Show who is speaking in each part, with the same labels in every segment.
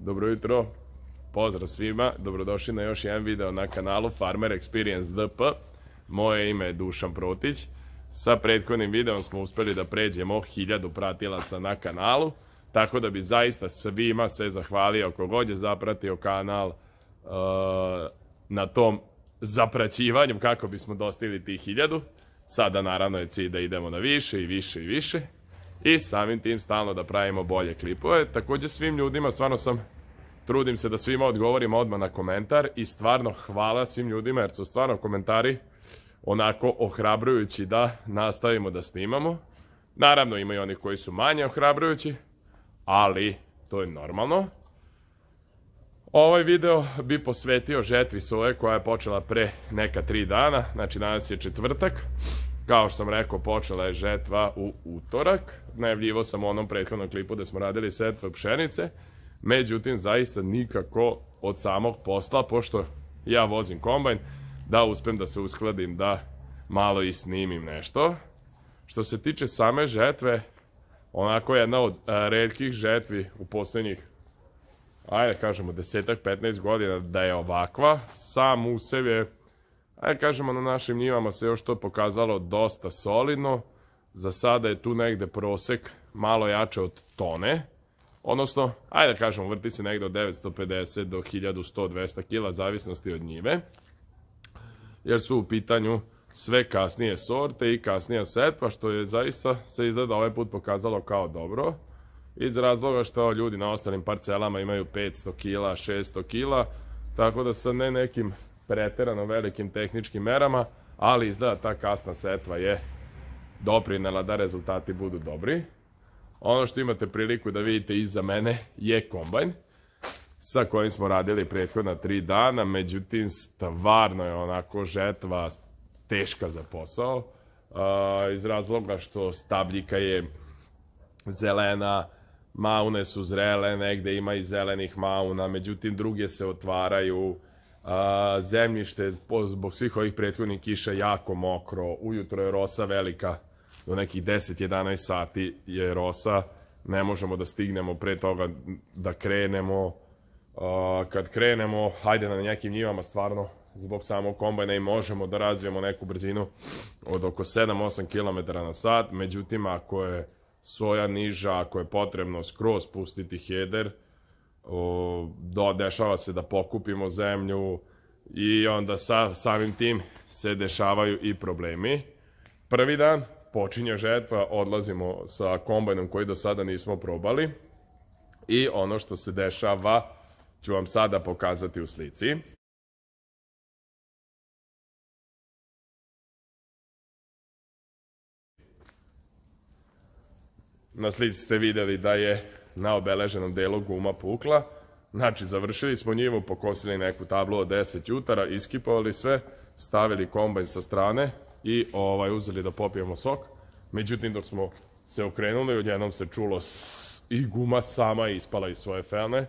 Speaker 1: Dobro jutro, pozdrav svima, dobrodošli na još jedan video na kanalu Farmer Experience DP. Moje ime je Dušan Protić. Sa prethodnim videom smo uspjeli da pređemo 1000 pratilaca na kanalu, tako da bi zaista svima se zahvalio kogod je zapratio kanal na tom zapraćivanju kako bismo dostigli tih 1000. Sada naravno je cilj da idemo na više i više i više. I samim tim stalno da pravimo bolje klipove. Također svim ljudima, stvarno trudim se da svima odgovorim odmah na komentar i stvarno hvala svim ljudima jer su stvarno komentari onako ohrabrujući da nastavimo da snimamo. Naravno ima i oni koji su manje ohrabrujući, ali to je normalno. Ovaj video bi posvetio žetvi soje koja je počela pre neka 3 dana, znači danas je četvrtak. Kao što sam rekao, počela je žetva u utorak. Najavljivo sam u onom prethodnom klipu da smo radili setvu pšenice. Međutim, zaista nikako od samog posla, pošto ja vozim kombajn, da uspem da se uskladim da malo i snimim nešto. Što se tiče same žetve, onako jedna od retkih žetvi u posljednjih, ajde kažemo, 10-15 godina da je ovakva. Sam usev je, ajde kažemo, na našim njivama se još to pokazalo dosta solidno. Za sada je tu negde prosek malo jače od tone. Odnosno, ajde kažemo, vrti se negde od 950 do 1100-200 kila, zavisnosti od njive. Jer su u pitanju sve kasnije sorte i kasnija setva, što je zaista se izgleda ovaj put pokazalo kao dobro. Iz razloga što ljudi na ostalim parcelama imaju 500 kila, 600 kila, tako da sa ne nekim preterano velikim tehničkim merama, ali izgleda ta kasna setva je doprinela da rezultati budu dobri. Ono što imate priliku da vidite iza mene je kombajn sa kojim smo radili prethodna 3 dana, međutim stvarno je onako žetva teška za posao, iz razloga što stabljika je zelena, maune su zrele, negde ima i zelenih mauna, međutim druge se otvaraju, zemljište zbog svih ovih prethodnih kiša jako mokro, ujutro je rosa velika, do nekih 10-11 sati je rosa, ne možemo da stignemo pre toga da krenemo. Kad krenemo, hajde na nekim njivama stvarno zbog samog kombajna i možemo da razvijemo neku brzinu od oko 7-8 km na sat, međutim ako je soja niža, ako je potrebno skroz pustiti header, dešava se da pokupimo zemlju i onda samim tim se dešavaju i problemi. Prvi dan počinje žetva, odlazimo sa kombajnom koji do sada nismo probali i ono što se dešava ću vam sada pokazati u slici. Na slici ste vidjeli da je na obeleženom delu guma pukla. Znači, završili smo njivu, pokosili neku tablu od 10 jutara, iskipovali sve, stavili kombajn sa strane i uzeli da popijemo sok. Međutim, dok smo se okrenuli, odjednom se čulo i guma sama ispala iz svoje felne.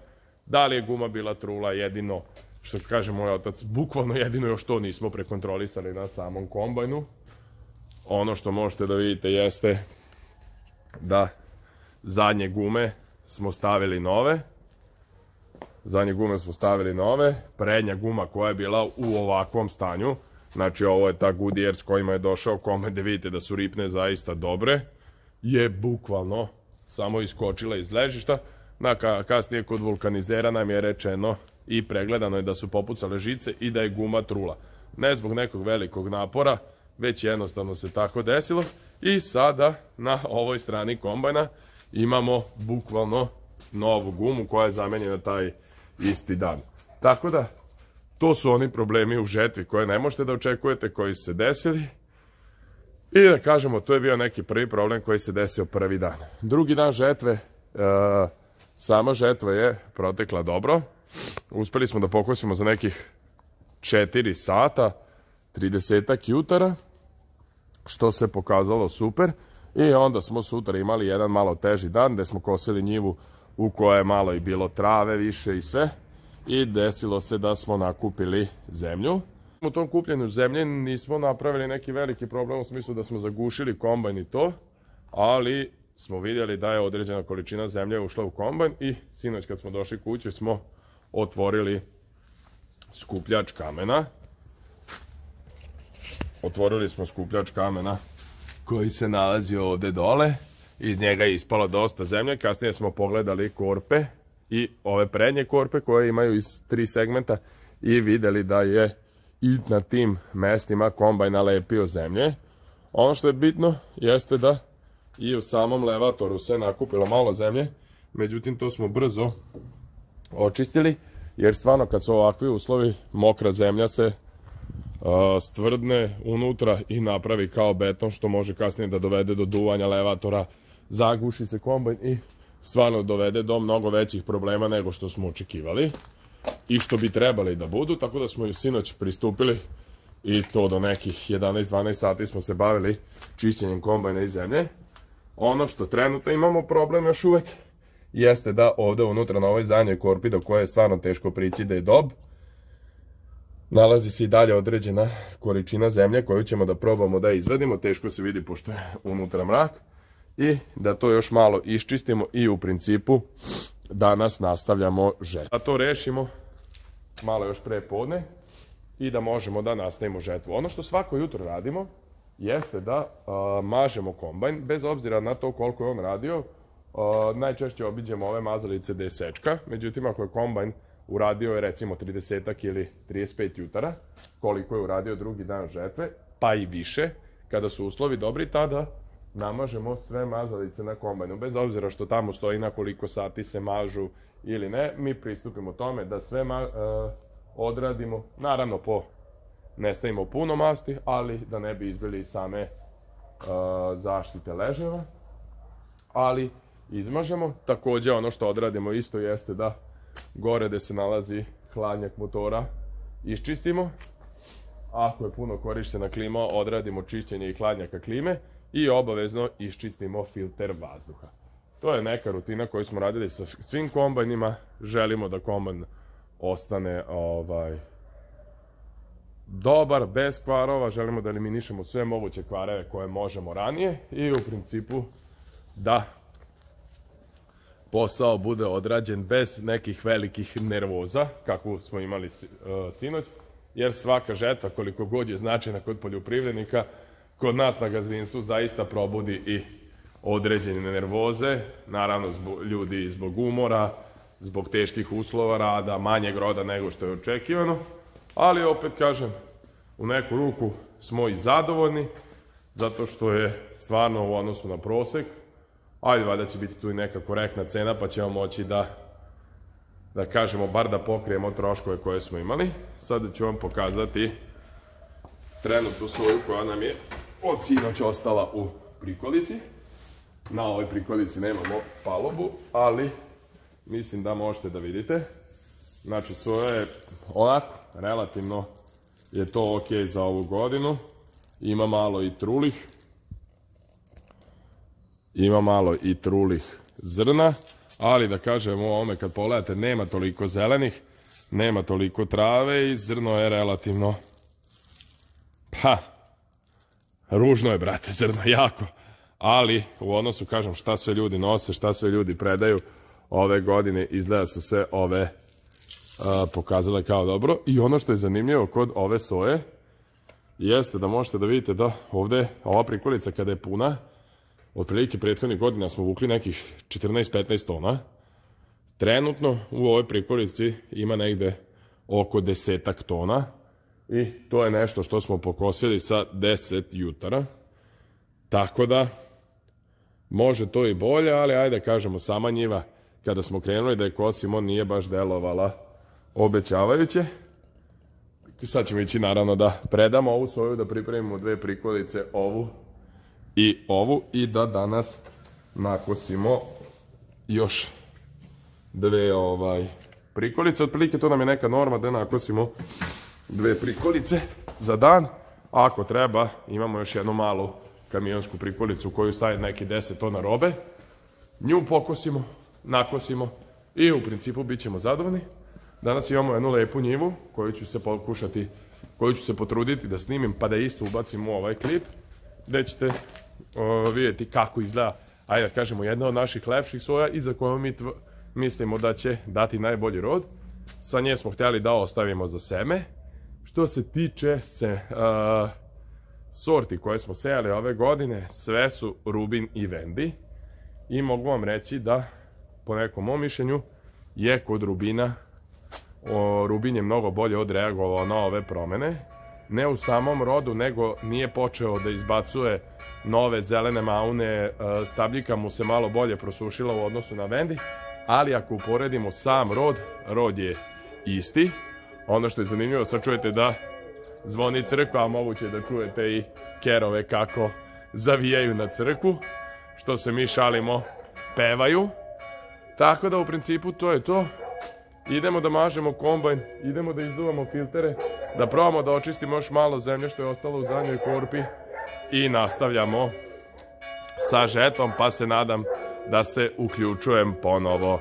Speaker 1: Da li je guma bila trula, jedino, što kaže moj otac, bukvalno jedino još to nismo prekontrolisali na samom kombajnu. Ono što možete da vidite jeste da zadnje gume smo stavili nove. Prednja guma koja je bila u ovakvom stanju, znači ovo je ta Goodyear s kojima je došao kombajn, da vidite da su ripne zaista dobre, je bukvalno samo iskočila iz ležišta. Kasnije kod vulkanizera nam je rečeno i pregledano je da su popucale žice i da je guma trula. Ne zbog nekog velikog napora, već jednostavno se tako desilo. I sada na ovoj strani kombajna imamo bukvalno novu gumu koja je zamenjena taj isti dan. Tako da, to su oni problemi u žetvi koje ne možete da očekujete, koji su se desili. I da kažemo, to je bio neki prvi problem koji se desio prvi dan. Drugi dan žetve, sama žetva je protekla dobro. Uspeli smo da pokosimo za nekih 4 sata, 30 jutara, što se pokazalo super. I onda smo sutra imali jedan malo teži dan gde smo kosili njivu u kojoj je malo i bilo trave više i sve. I desilo se da smo nakupili zemlju. U tom kupljenju zemlje nismo napravili neki veliki problem u smislu da smo zagušili kombajn i to, ali smo vidjeli da je određena količina zemlje ušla u kombajn i sinoć kad smo došli kući smo otvorili skupljač kamena. Otvorili smo skupljač kamena koji se nalazi ovdje dole. Iz njega je ispalo dosta zemlje. Kasnije smo pogledali korpe i ove prednje korpe koje imaju iz 3 segmenta i vidjeli da je i na tim mestima kombajn nalepio zemlje. Ono što je bitno jeste da i u samom levatoru se nakupilo malo zemlje, međutim to smo brzo očistili, jer stvarno kad su ovakvi uslovi, mokra zemlja se stvrdne unutra i napravi kao beton, što može kasnije da dovede do duvanja levatora, zaguši se kombajn i stvarno dovede do mnogo većih problema nego što smo očekivali i što bi trebali da budu, tako da smo ju sinoć pristupili i to do nekih 11-12 sati smo se bavili čišćenjem kombajna i zemlje. Ono što trenutno imamo problem još uvek jeste da ovdje unutra na ovoj zadnjoj korpi, do koje je stvarno teško prići da je dob, nalazi se i dalje određena količina zemlje koju ćemo da probamo da izvedimo. Teško se vidi pošto je unutra mrak i da to još malo iščistimo i u principu danas nastavljamo žetvu. Da to rešimo malo još pre podne i da možemo da nastavimo žetvu. Ono što svako jutro radimo jeste da mažemo kombajn, bez obzira na to koliko je on radio. Najčešće obiđemo ove mazalice gde je sečka, međutim ako je kombajn uradio je recimo 30 ili 35 jutara, koliko je uradio drugi dan žetve, pa i više, kada su uslovi dobri, tada namažemo sve mazalice na kombajnu. Bez obzira što tamo stoji na koliko sati se mažu ili ne, mi pristupimo tome da sve odradimo, naravno ne stavimo puno masti, ali da ne bi izbili same zaštite leževa, ali izmažemo. Također ono što odradimo isto jeste da gore gde se nalazi hladnjak motora iščistimo. Ako je puno korištena klima, odradimo čišćenje i hladnjaka klime i obavezno iščistimo filter vazduha. To je neka rutina koju smo radili sa svim kombajnima. Želimo da kombajn ostane dobar, bez kvarova. Želimo da eliminišemo sve moguće kvareve koje možemo ranije i u principu da posao bude odrađen bez nekih velikih nervoza, kakvu smo imali sinoć, jer svaka žetva, koliko god je značajna kod poljoprivrednika, kod nas na gazdinstvu zaista probudi i određene nervoze, naravno ljudi zbog umora, zbog teških uslova rada, manjeg roda nego što je očekivano, ali opet kažem, u neku ruku smo i zadovoljni, zato što je stvarno u odnosu na prosek, ajde, valjda će biti tu i neka korektna cena, pa ćemo moći da kažemo, bar da pokrijemo troškove koje smo imali. Sada ću vam pokazati trenutnu soju koja nam je od sinoć ostala u prikolici. Na ovoj prikolici nemamo palubu, ali mislim da možete da vidite. Znači, soja je onako, relativno je to ok za ovu godinu. Ima malo i trulih zrna, ali da kažemo o ovome kad pogledate nema toliko zelenih, nema toliko trave i zrno je relativno, ružno je, brate, zrno, jako, ali u odnosu, kažem, šta sve ljudi nose, šta sve ljudi predaju, ove godine izgleda su se ove pokazale kao dobro. I ono što je zanimljivo kod ove soje jeste da možete da vidite da ovde ova prikolica kada je puna, otprilike prethodnih godina smo vukli nekih 14-15 tona. Trenutno u ovoj prikolici ima negde oko 10 tona i to je nešto što smo pokosili sa 10 jutara. Tako da može to i bolje, ali ajde kažemo, sama njiva kada smo krenuli da je kosimo nije baš delovala obećavajuće. Sad ćemo ići naravno da predamo ovu soju, da pripremimo 2 prikolice, ovu i da danas nakosimo još 2 prikolice. Otprilike to nam je neka norma da nakosimo 2 prikolice za dan. Ako treba, imamo još jednu malu kamionsku prikolicu koju staje neki 10 tona robe. Nju pokosimo, nakosimo i u principu bit ćemo zadovoljni. Danas imamo jednu lepu njivu koju ću se potruditi da snimim pa da isto ubacim u ovaj klip, gde ćete vidjeti kako izgleda ajde da kažemo, jedna od naših lepših soja i za koju mi mislimo da će dati najbolji rod. Sa nje smo htjeli da ostavimo za seme. Što se tiče sorti koje smo sejali ove godine, sve su Rubin i Vendi. I mogu vam reći da, po nekom mom mišljenju, je kod Rubina, Rubin je mnogo bolje odreagovao na ove promene. Ne u samom rodu, nego nije počeo da izbacuje nove zelene maune, stabljika mu se malo bolje prosušila u odnosu na Vendi, ali ako uporedimo sam rod, rod je isti. Ono što je zanimljivo, sad čujete da zvoni crkva, a moguće da čujete i kerove kako zavijaju na crkvu, što se mi šalimo, pevaju. Tako da u principu to je to. Idemo da mažemo kombajn, idemo da izduvamo filtere, da probamo da očistimo još malo zemlje što je ostalo u zadnjoj korpi i nastavljamo sa žetvom, pa se nadam da se uključujem ponovo.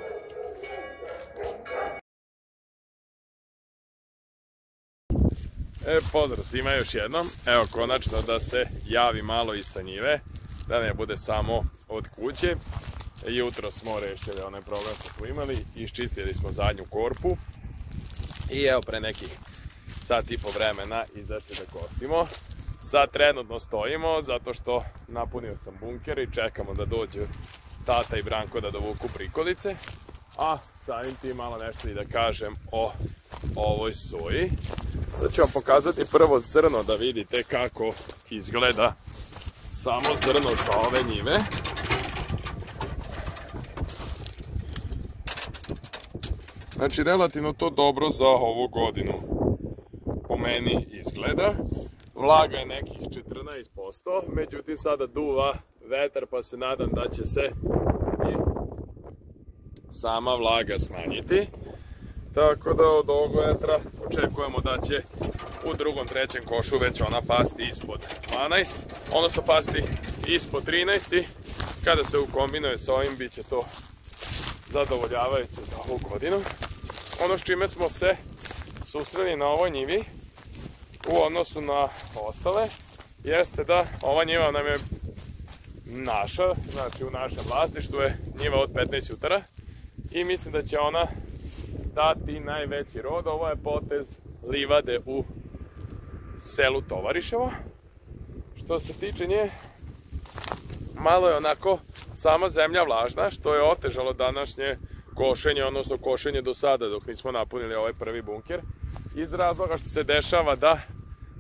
Speaker 1: Pozdrav svima još jednom. Evo, konačno da se javi malo i sa njive, da ne bude samo od kuće. Jutro smo rešili onaj problem što smo imali, iščistili smo zadnju korpu i evo pre nekih sat i po vremena izašli da kosimo. Sad trenutno stojimo zato što napunio sam bunker i čekamo da dođu tata i Branko da dovuku prikolice. A samim tim malo nešto i da kažem o ovoj soji. Sad ću vam pokazati prvo zrno da vidite kako izgleda samo zrno sa ove njive. Znači, relativno to dobro za ovu godinu po meni izgleda. Vlaga je nekih 14%, međutim sada duva vetar pa se nadam da će se i sama vlaga smanjiti. Tako da od ovog vetra očekujemo da će u drugom, trećem košu već ona pasti ispod 12, odnosno pasti ispod 13 i kada se ukombinuje s ovim bit će to zadovoljavajuće za ovu godinu. Ono s čime smo se susreli na ovoj njivi u odnosu na ostale jeste da ova njiva nam je naša, znači u našem vlasništvu je njiva od 15 jutara i mislim da će ona dati najveći rod. Ovo je potez livade u selu Tovariševo. Što se tiče nje, malo je onako sama zemlja vlažna, što je otežalo današnje košenje, odnosno košenje do sada dok nismo napunili ovaj prvi bunker, iz razloga što se dešava da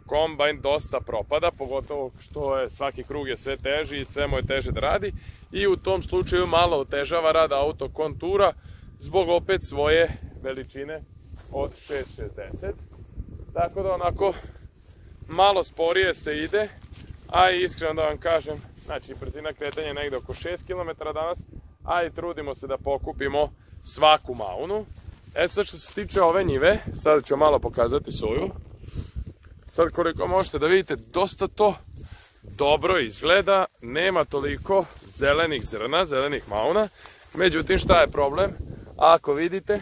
Speaker 1: kombajn dosta propada, pogotovo što je svaki krug je sve teži i sve mu je teže da radi i u tom slučaju malo otežava rad autokontura zbog opet svoje veličine od 6,60. Tako da onako malo sporije se ide, a iskreno da vam kažem, znači brzina kretanja je negde oko 6 km danas, a i trudimo se da pokupimo svaku maunu. Sad što se tiče ove njive, sad ću malo pokazati soju. Sad koliko možete da vidite, dosta to dobro izgleda, nema toliko zelenih zrna, zelenih mauna. Međutim, šta je problem? Ako vidite,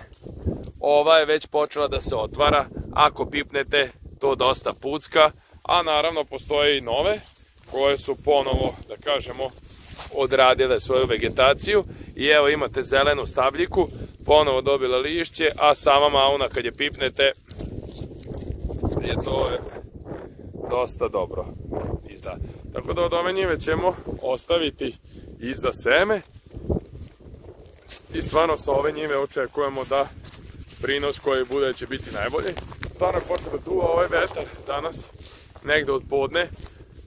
Speaker 1: ova je već počela da se otvara, ako pipnete to dosta pucka, a naravno postoje i nove koje su ponovo, da kažemo, odradile svoju vegetaciju i evo imate zelenu stabljiku, ponovo dobila lišće, a sama mauna kad je pipnete to je dosta dobro izda. Tako da od ove njive ćemo ostaviti iza seme i stvarno sa ove njive očekujemo da prinos koji bude će biti najbolji. Stvarno je počeo da duva ovaj vetar danas negde od podne,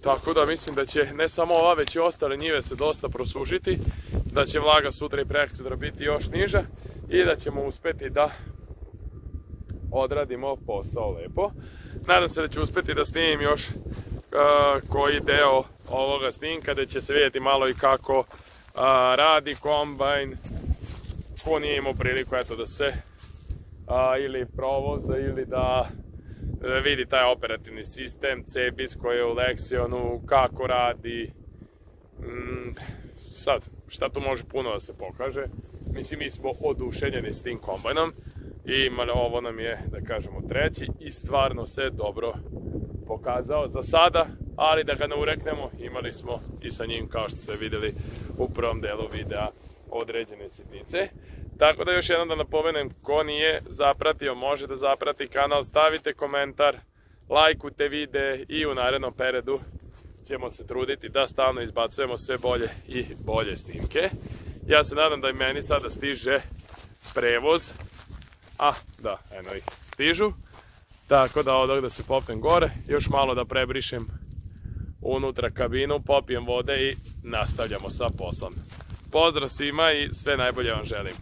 Speaker 1: tako da mislim da će ne samo ova već i ostale njive se dosta prosušiti, da će vlaga sutra i prekosutra biti još niža i da ćemo uspeti da odradimo posao lepo. Nadam se da ću uspeti da snimim još koji deo ovoga snimka, da će se vidjeti malo i kako radi kombajn, ko nije imao priliku eto da se ili provoza ili da vidi taj operativni sistem, Cebis koji je u Lexionu, kako radi. Sad, šta tu može puno da se pokaže? Mislim, mi smo oduševljeni s tim kombajnom i ovo nam je, da kažemo, treći i stvarno se dobro pokazao. Za sada ali da ga ne ureknemo, imali smo i sa njim, kao što ste vidjeli u prvom delu videa, određene sitnice. Tako da još jednom da napomenem, ko nije zapratio, može da zaprati kanal, stavite komentar, lajkujte videe i u narednom periodu ćemo se truditi da stalno izbacujemo sve bolje i bolje snimke. Ja se nadam da i meni sada stiže prevoz, da, eno ih stižu, tako da odak da se popnem gore, još malo da prebrišem unutra kabinu, popijem vode i nastavljamo sa poslom. Pozdrav svima i sve najbolje vam želim.